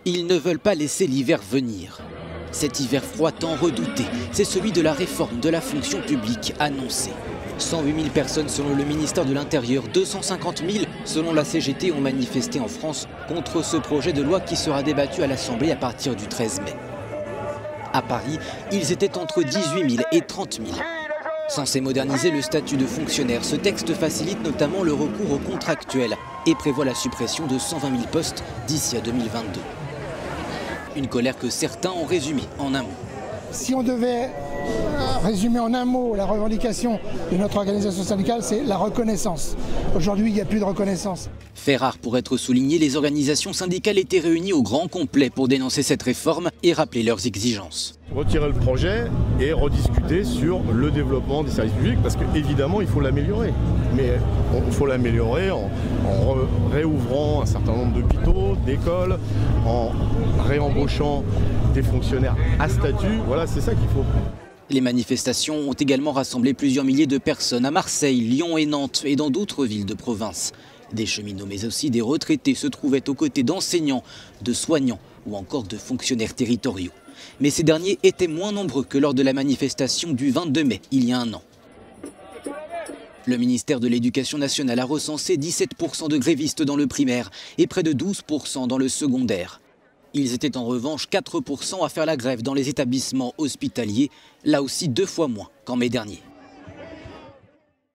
Ils ne veulent pas laisser l'hiver venir. Cet hiver froid tant redouté, c'est celui de la réforme de la fonction publique annoncée. 108 000 personnes selon le ministère de l'Intérieur, 250 000 selon la CGT ont manifesté en France contre ce projet de loi qui sera débattu à l'Assemblée à partir du 13 mai. À Paris, ils étaient entre 18 000 et 30 000. Censé moderniser le statut de fonctionnaire, ce texte facilite notamment le recours aux contractuels et prévoit la suppression de 120 000 postes d'ici à 2022. Une colère que certains ont résumée en un mot. Si on devait résumer en un mot la revendication de notre organisation syndicale, c'est la reconnaissance. Aujourd'hui, il n'y a plus de reconnaissance. Fait rare pour être souligné, les organisations syndicales étaient réunies au grand complet pour dénoncer cette réforme et rappeler leurs exigences. Retirer le projet et rediscuter sur le développement des services publics parce qu'évidemment il faut l'améliorer. Mais il faut l'améliorer en réouvrant un certain nombre d'hôpitaux, d'écoles, en réembauchant des fonctionnaires à statut. Voilà, c'est ça qu'il faut. Les manifestations ont également rassemblé plusieurs milliers de personnes à Marseille, Lyon et Nantes et dans d'autres villes de province. Des cheminots mais aussi des retraités se trouvaient aux côtés d'enseignants, de soignants ou encore de fonctionnaires territoriaux. Mais ces derniers étaient moins nombreux que lors de la manifestation du 22 mai, il y a un an. Le ministère de l'Éducation nationale a recensé 17% de grévistes dans le primaire et près de 12% dans le secondaire. Ils étaient en revanche 4% à faire la grève dans les établissements hospitaliers, là aussi 2 fois moins qu'en mai dernier.